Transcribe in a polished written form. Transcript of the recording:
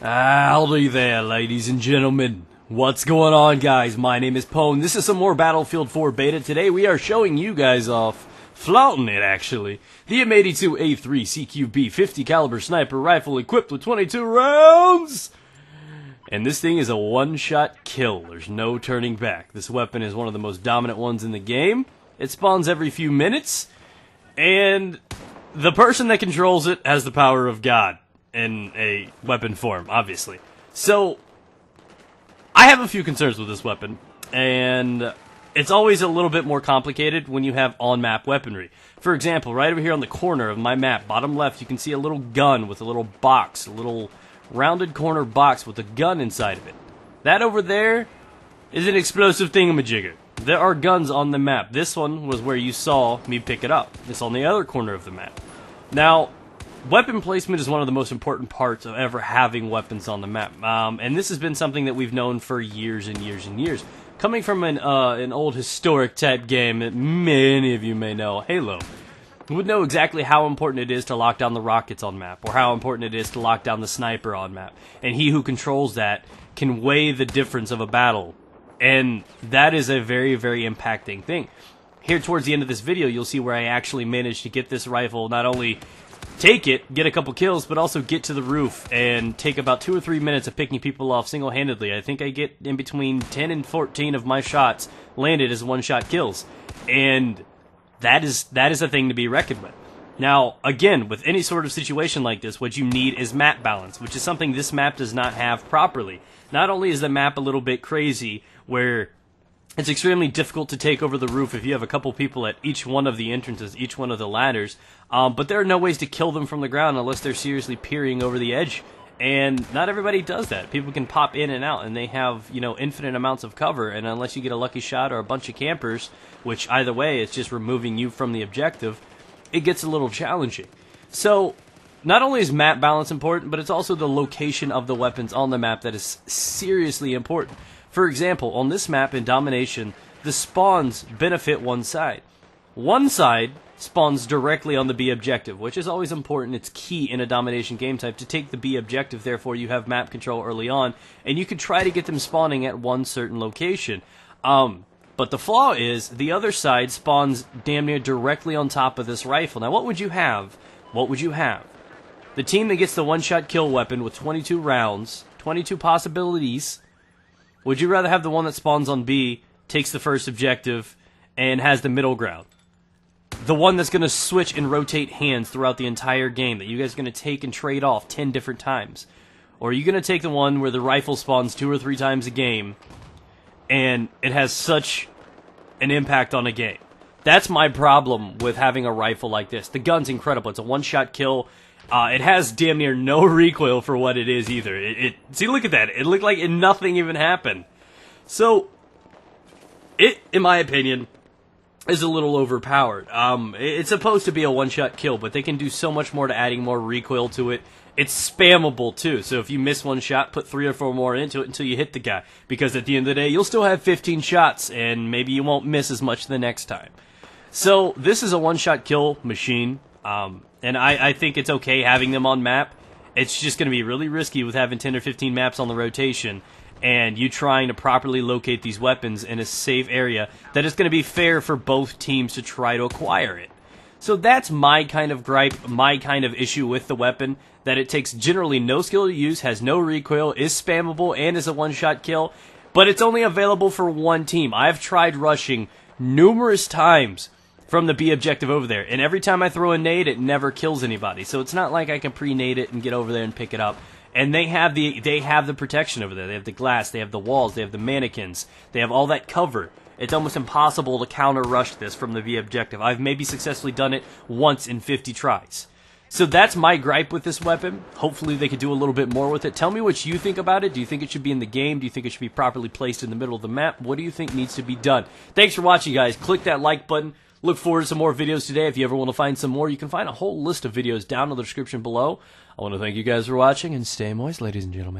Howdy there, ladies and gentlemen. What's going on, guys? My name is Pone. This is some more Battlefield 4 beta. Today we are showing you guys off, flaunting it actually, the M82A3 CQB 50 caliber sniper rifle equipped with 22 rounds. And this thing is a one-shot kill. There's no turning back. This weapon is one of the most dominant ones in the game. It spawns every few minutes, and the person that controls it has the power of God in a weapon form, obviously. So, I have a few concerns with this weapon, and it's always a little bit more complicated when you have on-map weaponry. For example, right over here on the corner of my map, bottom left, you can see a little gun with a little box, a little rounded corner box with a gun inside of it. That over there is an explosive thingamajigger. There are guns on the map. This one was where you saw me pick it up. It's on the other corner of the map. Now, weapon placement is one of the most important parts of ever having weapons on the map. And this has been something that we've known for years and years and years. Coming from an old historic type game that many of you may know, Halo, would know exactly how important it is to lock down the rockets on map, or how important it is to lock down the sniper on map. And he who controls that can weigh the difference of a battle. And that is a very, very impacting thing. Here towards the end of this video, you'll see where I actually managed to get this rifle, not only take it, get a couple kills, but also get to the roof and take about 2 or 3 minutes of picking people off single-handedly. I think I get in between 10 and 14 of my shots landed as one-shot kills. And that is a thing to be reckoned with. Now, again, with any sort of situation like this, what you need is map balance, which is something this map does not have properly. Not only is the map a little bit crazy, where it's extremely difficult to take over the roof if you have a couple people at each one of the entrances, each one of the ladders, but there are no ways to kill them from the ground unless they're seriously peering over the edge. And not everybody does that. People can pop in and out, and they have, you know, infinite amounts of cover, and unless you get a lucky shot or a bunch of campers, which either way it's just removing you from the objective, it gets a little challenging. So, not only is map balance important, but it's also the location of the weapons on the map that is seriously important. For example, on this map in Domination, the spawns benefit one side. One side spawns directly on the B objective, which is always important. It's key in a Domination game type to take the B objective, therefore you have map control early on, and you can try to get them spawning at one certain location. But the flaw is, the other side spawns damn near directly on top of this rifle. Now what would you have? What would you have? The team that gets the one-shot kill weapon with 22 rounds, 22 possibilities. Would you rather have the one that spawns on B, takes the first objective, and has the middle ground? The one that's going to switch and rotate hands throughout the entire game, that you guys are going to take and trade off 10 different times? Or are you going to take the one where the rifle spawns 2 or 3 times a game, and it has such an impact on a game? That's my problem with having a rifle like this. The gun's incredible. It's a one-shot kill. It has damn near no recoil for what it is either. See, look at that. It looked like nothing even happened. So, it, in my opinion, is a little overpowered. It's supposed to be a one-shot kill, but they can do so much more to adding more recoil to it. It's spammable, too. So if you miss one shot, put 3 or 4 more into it until you hit the guy. Because at the end of the day, you'll still have 15 shots, and maybe you won't miss as much the next time. So, this is a one-shot kill machine. And I think it's okay having them on map. It's just going to be really risky with having 10 or 15 maps on the rotation and you trying to properly locate these weapons in a safe area that is going to be fair for both teams to try to acquire it. So that's my kind of gripe, my kind of issue with the weapon, that it takes generally no skill to use, has no recoil, is spammable, and is a one-shot kill, but it's only available for one team. I've tried rushing numerous times from the B objective over there, and every time I throw a nade, it never kills anybody. So it's not like I can pre-nade it and get over there and pick it up. And they have the protection over there. They have the glass, they have the walls, they have the mannequins, they have all that cover. It's almost impossible to counter-rush this from the B objective. I've maybe successfully done it once in 50 tries. So that's my gripe with this weapon. Hopefully they could do a little bit more with it. Tell me what you think about it. Do you think it should be in the game? Do you think it should be properly placed in the middle of the map? What do you think needs to be done? Thanks for watching, guys. Click that like button. Look forward to some more videos today. If you ever want to find some more, you can find a whole list of videos down in the description below. I want to thank you guys for watching, and stay moist, ladies and gentlemen.